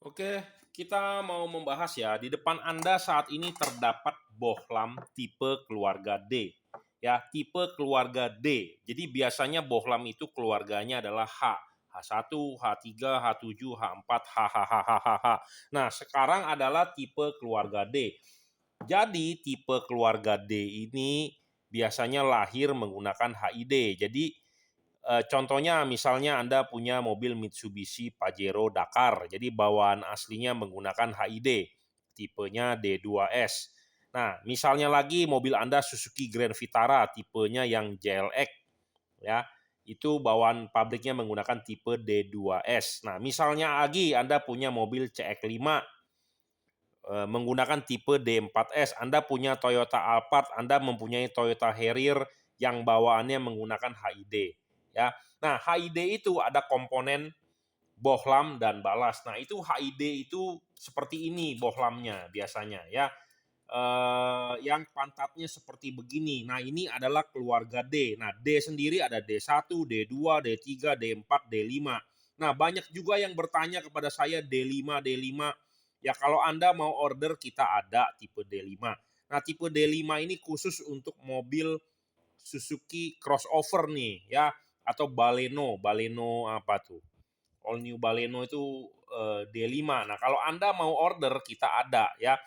Oke, kita mau membahas ya, di depan Anda saat ini terdapat bohlam tipe keluarga D. Ya, tipe keluarga D. Jadi biasanya bohlam itu keluarganya adalah H1, H3, H7, H4, HHHHH. Nah, sekarang adalah tipe keluarga D. Jadi tipe keluarga D ini biasanya lahir menggunakan HID. Jadi contohnya misalnya Anda punya mobil Mitsubishi Pajero Dakar, jadi bawaan aslinya menggunakan HID, tipenya D2S. Nah, misalnya lagi mobil Anda Suzuki Grand Vitara, tipenya yang JLX, ya, itu bawaan pabriknya menggunakan tipe D2S. Nah, misalnya lagi Anda punya mobil CX-5 menggunakan tipe D4S, Anda punya Toyota Alphard, Anda mempunyai Toyota Harrier yang bawaannya menggunakan HID. Ya, nah HID itu ada komponen bohlam dan balas. Nah itu HID itu seperti ini bohlamnya biasanya ya. Yang pantatnya seperti begini. Nah ini adalah keluarga D. Nah D sendiri ada D1, D2, D3, D4, D5. Nah banyak juga yang bertanya kepada saya D5, D5. Ya kalau Anda mau order kita ada tipe D5. Nah tipe D5 ini khusus untuk mobil Suzuki crossover nih ya, atau Baleno apa tuh, all new Baleno itu D5. Nah kalau Anda mau order kita ada ya,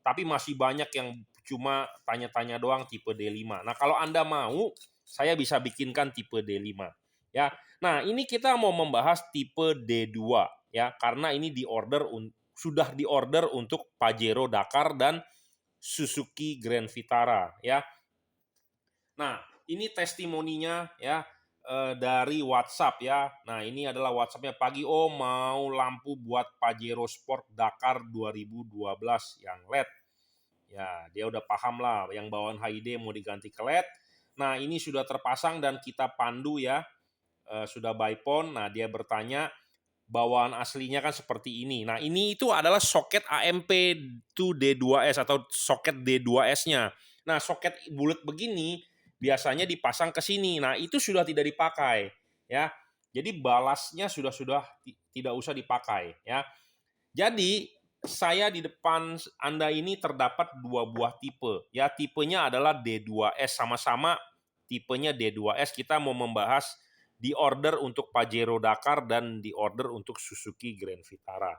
tapi masih banyak yang cuma tanya-tanya doang tipe D5. Nah kalau Anda mau saya bisa bikinkan tipe D5 ya. Nah ini kita mau membahas tipe D2 ya, karena ini sudah diorder untuk Pajero Dakar dan Suzuki Grand Vitara ya. Nah, ini testimoninya ya dari WhatsApp ya. Nah, ini adalah WhatsAppnya pagi. Oh, mau lampu buat Pajero Sport Dakar 2012 yang LED. Ya, dia udah paham lah yang bawaan HID mau diganti ke LED. Nah, ini sudah terpasang dan kita pandu ya. Sudah by phone. Nah, dia bertanya bawaan aslinya kan seperti ini. Nah, ini itu adalah soket AMP to D2S atau soket D2S-nya. Nah, soket bulat begini biasanya dipasang ke sini. Nah, itu sudah tidak dipakai, ya. Jadi balasnya sudah tidak usah dipakai, ya. Jadi saya di depan Anda ini terdapat dua buah tipe. Ya, tipenya adalah D2S, sama-sama tipenya D2S. Kita mau membahas di order untuk Pajero Dakar dan di order untuk Suzuki Grand Vitara.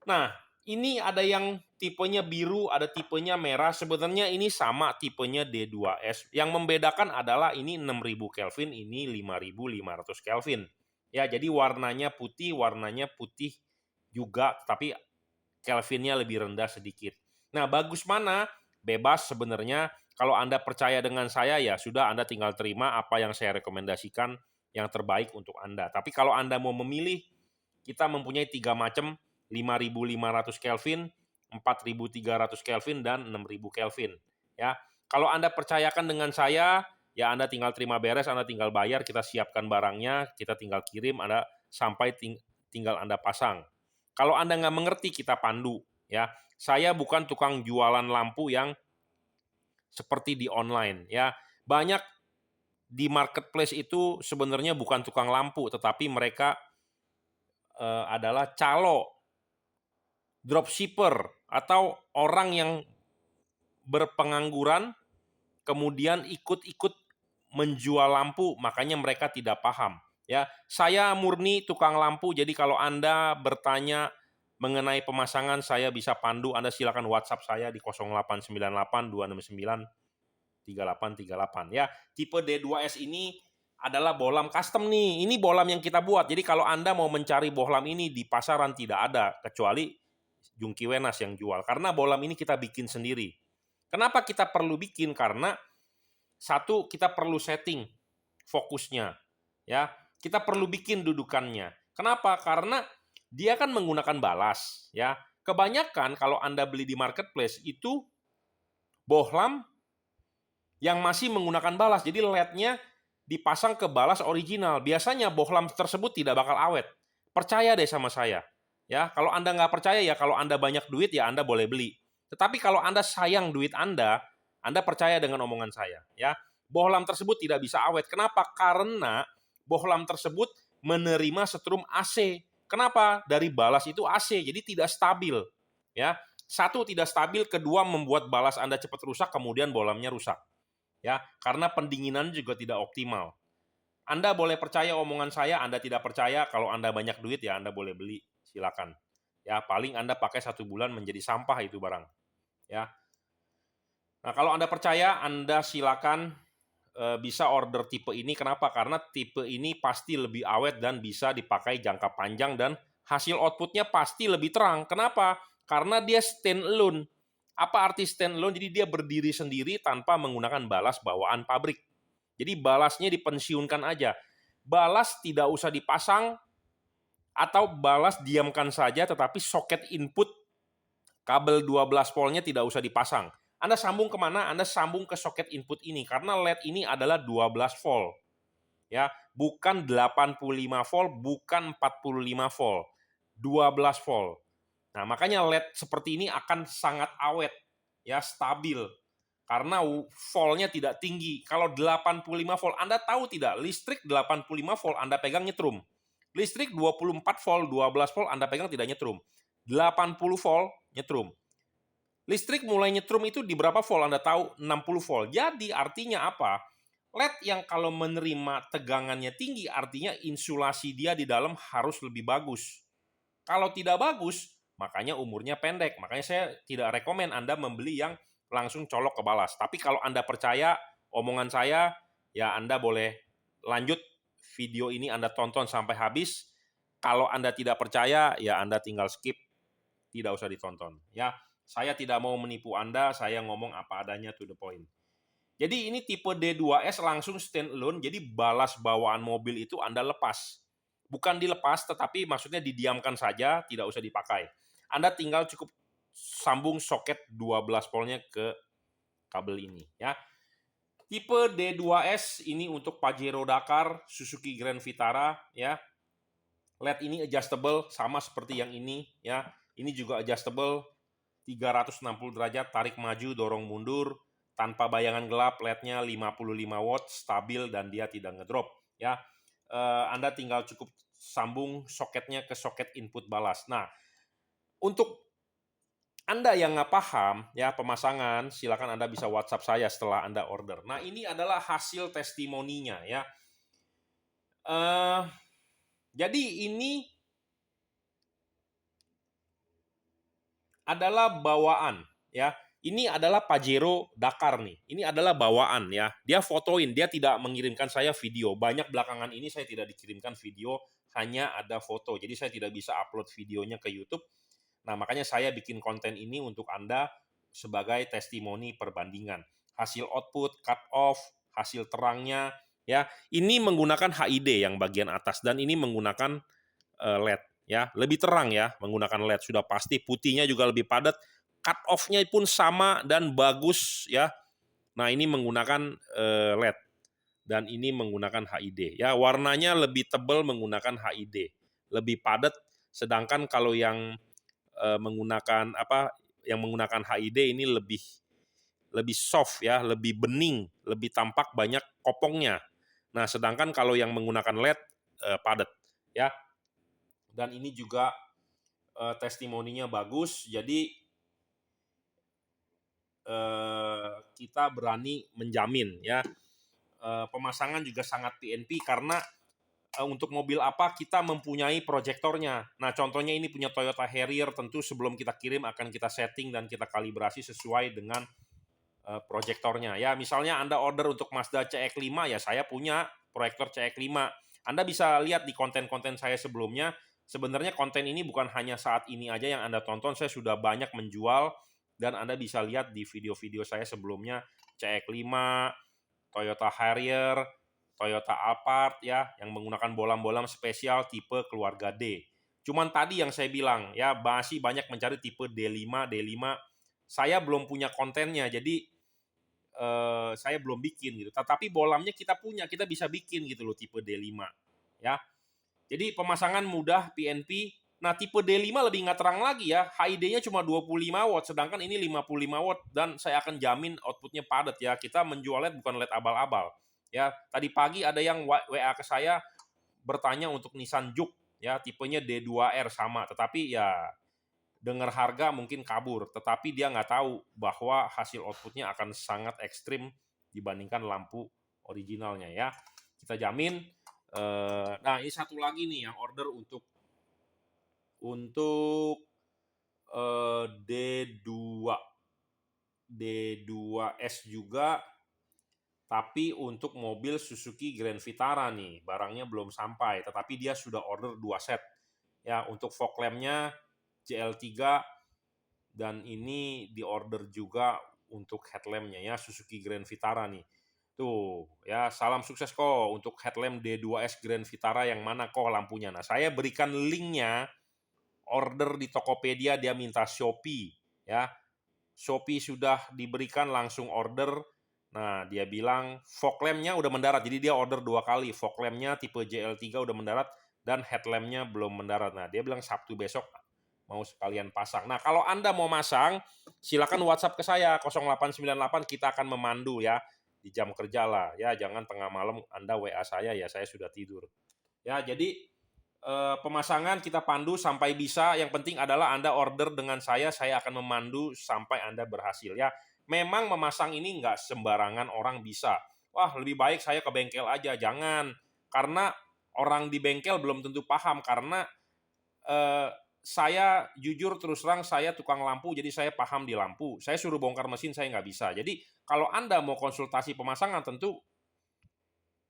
Nah, ini ada yang tipenya biru, ada tipenya merah. Sebenarnya ini sama tipenya D2S. Yang membedakan adalah ini 6000 Kelvin, ini 5500 Kelvin. Ya, jadi warnanya putih juga, tapi Kelvinnya lebih rendah sedikit. Nah, bagus mana? Bebas sebenarnya. Kalau Anda percaya dengan saya, ya sudah Anda tinggal terima apa yang saya rekomendasikan yang terbaik untuk Anda. Tapi kalau Anda mau memilih, kita mempunyai 3 macam, 5500 Kelvin, 4300 Kelvin, dan 6000 Kelvin. Ya, kalau Anda percayakan dengan saya, ya Anda tinggal terima beres, Anda tinggal bayar, kita siapkan barangnya, kita tinggal kirim, Anda sampai tinggal Anda pasang. Kalau Anda nggak mengerti, kita pandu. Ya, saya bukan tukang jualan lampu yang seperti di online. Ya, banyak di marketplace itu sebenarnya bukan tukang lampu, tetapi mereka adalah calo, dropshipper, atau orang yang berpengangguran kemudian ikut-ikut menjual lampu, makanya mereka tidak paham. Ya, saya murni tukang lampu, jadi kalau Anda bertanya mengenai pemasangan, saya bisa pandu. Anda silakan WhatsApp saya di 0898 269 3838 ya. Tipe D2S ini adalah bohlam custom nih. Ini bohlam yang kita buat. Jadi kalau Anda mau mencari bohlam ini di pasaran tidak ada, kecuali Jungki Wenas yang jual. Karena bohlam ini kita bikin sendiri. Kenapa kita perlu bikin? Karena satu, kita perlu setting fokusnya, ya. Kita perlu bikin dudukannya. Kenapa? Karena dia kan menggunakan balas, ya. Kebanyakan kalau Anda beli di marketplace itu bohlam yang masih menggunakan balas. Jadi LED-nya dipasang ke balas original. Biasanya bohlam tersebut tidak bakal awet. Percaya deh sama saya. Ya, kalau Anda nggak percaya, ya kalau Anda banyak duit, ya Anda boleh beli. Tetapi kalau Anda sayang duit Anda percaya dengan omongan saya. Ya, bohlam tersebut tidak bisa awet. Kenapa? Karena bohlam tersebut menerima setrum AC. Kenapa? Dari balas itu AC, jadi tidak stabil. Ya, satu tidak stabil, kedua membuat balas Anda cepat rusak, kemudian bohlamnya rusak. Ya, karena pendinginan juga tidak optimal. Anda boleh percaya omongan saya, Anda tidak percaya, kalau Anda banyak duit ya Anda boleh beli, silakan. Ya, paling Anda pakai 1 bulan menjadi sampah itu barang. Ya. Nah, kalau Anda percaya, Anda silakan bisa order tipe ini. Kenapa? Karena tipe ini pasti lebih awet dan bisa dipakai jangka panjang dan hasil outputnya pasti lebih terang. Kenapa? Karena dia stand alone. Apa arti stand alone? Jadi dia berdiri sendiri tanpa menggunakan balas bawaan pabrik. Jadi balasnya dipensiunkan aja. Balas tidak usah dipasang atau balas diamkan saja, tetapi soket input kabel 12 voltnya tidak usah dipasang. Anda sambung kemana? Anda sambung ke soket input ini, karena LED ini adalah 12 volt. Ya, bukan 85 volt, bukan 45 volt. 12 volt. Nah, makanya LED seperti ini akan sangat awet, ya, stabil. Karena voltnya tidak tinggi. Kalau 85 volt, Anda tahu tidak? Listrik 85 volt Anda pegang nyetrum. Listrik 24 volt, 12 volt Anda pegang tidak nyetrum. 80 volt nyetrum. Listrik mulai nyetrum itu di berapa volt Anda tahu? 60 volt. Jadi artinya apa? LED yang kalau menerima tegangannya tinggi, artinya insulasi dia di dalam harus lebih bagus. Kalau tidak bagus, makanya umurnya pendek. Makanya saya tidak rekomen Anda membeli yang langsung colok ke balas. Tapi kalau Anda percaya omongan saya, ya Anda boleh lanjut video ini, Anda tonton sampai habis. Kalau Anda tidak percaya, ya Anda tinggal skip, tidak usah ditonton. Ya, saya tidak mau menipu Anda, saya ngomong apa adanya, to the point. Jadi ini tipe D2S langsung stand alone, jadi balas bawaan mobil itu Anda lepas. Bukan dilepas, tetapi maksudnya didiamkan saja, tidak usah dipakai. Anda tinggal cukup sambung soket 12 voltnya ke kabel ini. Ya. Tipe D2S ini untuk Pajero Dakar, Suzuki Grand Vitara. Ya. LED ini adjustable, sama seperti yang ini. Ya. Ini juga adjustable, 360 derajat, tarik maju, dorong mundur, tanpa bayangan gelap, LED-nya 55 watt, stabil, dan dia tidak ngedrop. Ya, Anda tinggal cukup sambung soketnya ke soket input balas. Nah, untuk Anda yang nggak paham ya pemasangan, silakan Anda bisa WhatsApp saya setelah Anda order. Nah, ini adalah hasil testimoninya ya. Jadi ini adalah bawaan ya. Ini adalah Pajero Dakar nih. Ini adalah bawaan ya. Dia fotoin, dia tidak mengirimkan saya video. Banyak belakangan ini saya tidak dikirimkan video, hanya ada foto. Jadi saya tidak bisa upload videonya ke YouTube. Nah, makanya saya bikin konten ini untuk Anda sebagai testimoni perbandingan. Hasil output, cut off, hasil terangnya ya. Ini menggunakan HID yang bagian atas dan ini menggunakan LED. Ya, lebih terang ya menggunakan LED, sudah pasti, putihnya juga lebih padat, cut off-nya pun sama dan bagus ya. Nah, ini menggunakan LED dan ini menggunakan HID ya, warnanya lebih tebal menggunakan HID, lebih padat, sedangkan kalau yang menggunakan HID ini lebih soft ya, lebih bening, lebih tampak banyak kopongnya. Nah, sedangkan kalau yang menggunakan LED padat ya. Dan ini juga testimoninya bagus, jadi kita berani menjamin ya. Pemasangan juga sangat PNP karena untuk mobil apa kita mempunyai proyektornya. Nah, contohnya ini punya Toyota Harrier, tentu sebelum kita kirim akan kita setting dan kita kalibrasi sesuai dengan proyektornya. Ya, misalnya Anda order untuk Mazda CX-5, ya saya punya proyektor CX-5. Anda bisa lihat di konten-konten saya sebelumnya. Sebenarnya konten ini bukan hanya saat ini aja yang Anda tonton, saya sudah banyak menjual dan Anda bisa lihat di video-video saya sebelumnya, CX-5, Toyota Harrier, Toyota Alphard ya, yang menggunakan bolam-bolam spesial tipe keluarga D. Cuman tadi yang saya bilang ya, masih banyak mencari tipe D5, D5. Saya belum punya kontennya, jadi saya belum bikin gitu. Tetapi bolamnya kita punya, kita bisa bikin gitu loh tipe D5 ya. Jadi pemasangan mudah, PNP. Nah, tipe D5 lebih nggak terang lagi ya. HID-nya cuma 25 watt, sedangkan ini 55 watt. Dan saya akan jamin outputnya padat ya. Kita menjual LED bukan LED abal-abal. Ya, tadi pagi ada yang WA ke saya bertanya untuk Nissan Juke. ya, tipenya D2R sama, tetapi ya dengar harga mungkin kabur, tetapi dia nggak tahu bahwa hasil outputnya akan sangat ekstrim dibandingkan lampu originalnya ya. Kita jamin. Nah, ini satu lagi nih yang order untuk D2 D2S juga, tapi untuk mobil Suzuki Grand Vitara nih, barangnya belum sampai, tetapi dia sudah order 2 set. Ya, untuk fog lamp-nya JL3 dan ini diorder juga untuk headlamp-nya ya, Suzuki Grand Vitara nih. Tuh, ya salam sukses kok untuk headlamp D2S Grand Vitara yang mana kok lampunya. Nah, saya berikan linknya, order di Tokopedia, dia minta Shopee ya. Shopee sudah diberikan langsung order. Nah, dia bilang fog lamp-nya udah mendarat, jadi dia order 2 kali. Fog lamp-nya tipe JL3 udah mendarat dan headlamp-nya belum mendarat. Nah, dia bilang Sabtu besok mau sekalian pasang. Nah, kalau Anda mau masang, silakan WhatsApp ke saya 0898, kita akan memandu ya di jam kerja lah ya, jangan tengah malam Anda WA saya ya, saya sudah tidur. Ya, jadi pemasangan kita pandu sampai bisa, yang penting adalah Anda order dengan saya akan memandu sampai Anda berhasil ya. Memang memasang ini nggak sembarangan orang bisa. Wah, lebih baik saya ke bengkel aja, jangan. Karena orang di bengkel belum tentu paham, karena saya jujur terus terang, saya tukang lampu, jadi saya paham di lampu. Saya suruh bongkar mesin, saya nggak bisa. Jadi kalau Anda mau konsultasi pemasangan, tentu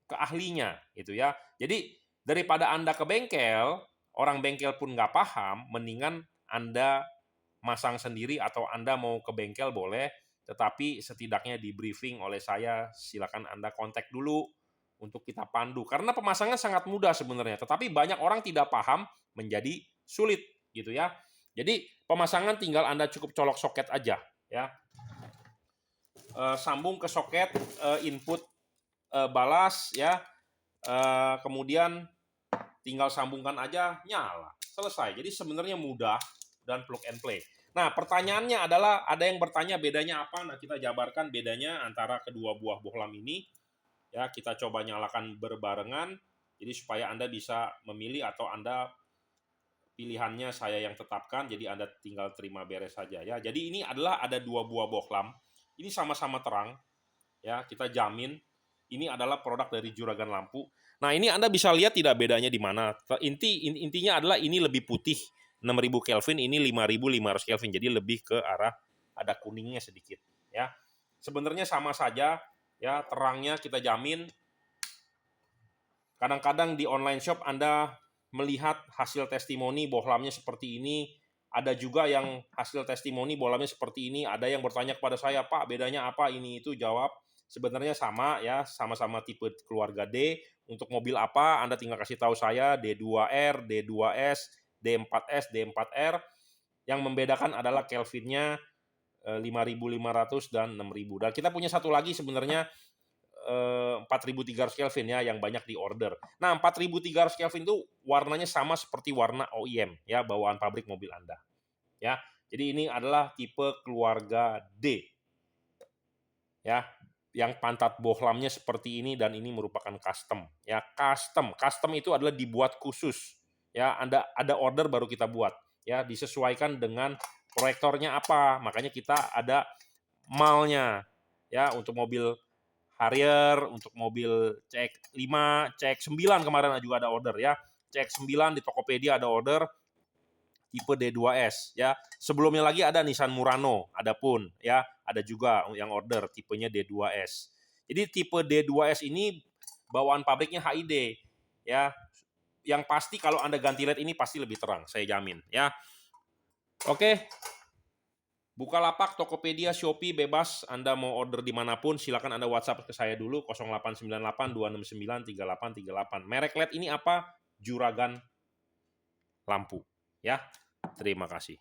ke ahlinya, gitu ya. Jadi daripada Anda ke bengkel, orang bengkel pun nggak paham, mendingan Anda masang sendiri, atau Anda mau ke bengkel boleh, tetapi setidaknya di briefing oleh saya, silakan Anda kontak dulu untuk kita pandu. Karena pemasangan sangat mudah sebenarnya, tetapi banyak orang tidak paham, menjadi sulit gitu ya. Jadi pemasangan tinggal Anda cukup colok soket aja ya. Sambung ke soket input balas ya. Kemudian tinggal sambungkan aja, nyala. Selesai. Jadi sebenarnya mudah dan plug and play. Nah, pertanyaannya adalah, ada yang bertanya bedanya apa? Nah, kita jabarkan bedanya antara kedua buah bohlam ini. Ya, kita coba nyalakan berbarengan. Jadi supaya Anda bisa memilih, atau Anda pilihannya saya yang tetapkan, jadi Anda tinggal terima beres saja ya. Jadi ini adalah ada 2 buah bohlam. Ini sama-sama terang. Ya, kita jamin ini adalah produk dari Juragan Lampu. Nah, ini Anda bisa lihat tidak bedanya di mana. Intinya adalah ini lebih putih 6000 Kelvin, ini 5500 Kelvin. Jadi lebih ke arah ada kuningnya sedikit ya. Sebenarnya sama saja ya, terangnya kita jamin. Kadang-kadang di online shop Anda melihat hasil testimoni bohlamnya seperti ini, ada juga yang hasil testimoni bohlamnya seperti ini. Ada yang bertanya kepada saya, Pak, bedanya apa ini itu? Jawab, sebenarnya sama ya, sama-sama tipe keluarga D. Untuk mobil apa, Anda tinggal kasih tahu saya, D2R, D2S, D4S, D4R. Yang membedakan adalah Kelvinnya 5500 dan 6000. Dan kita punya satu lagi sebenarnya 4300 Kelvin ya, yang banyak di order. Nah, 4300 Kelvin itu warnanya sama seperti warna OEM ya, bawaan pabrik mobil Anda. Ya. Jadi ini adalah tipe keluarga D. Ya, yang pantat bohlamnya seperti ini, dan ini merupakan custom. Ya, custom itu adalah dibuat khusus. Ya, Anda ada order baru kita buat. Ya, disesuaikan dengan proyektornya apa. Makanya kita ada malnya. Ya, untuk mobil Harrier, untuk mobil CX-5, CX-9 kemarin juga ada order ya. CX-9 di Tokopedia ada order tipe D2S ya. Sebelumnya lagi ada Nissan Murano, adapun ya, ada juga yang order tipenya D2S. Jadi tipe D2S ini bawaan pabriknya HID ya. Yang pasti kalau Anda ganti LED ini pasti lebih terang, saya jamin ya. Oke. Bukalapak, Tokopedia, Shopee bebas. Anda mau order dimanapun, silakan Anda WhatsApp ke saya dulu 0898 269 3838. Merek LED ini apa? Juragan Lampu. Ya, terima kasih.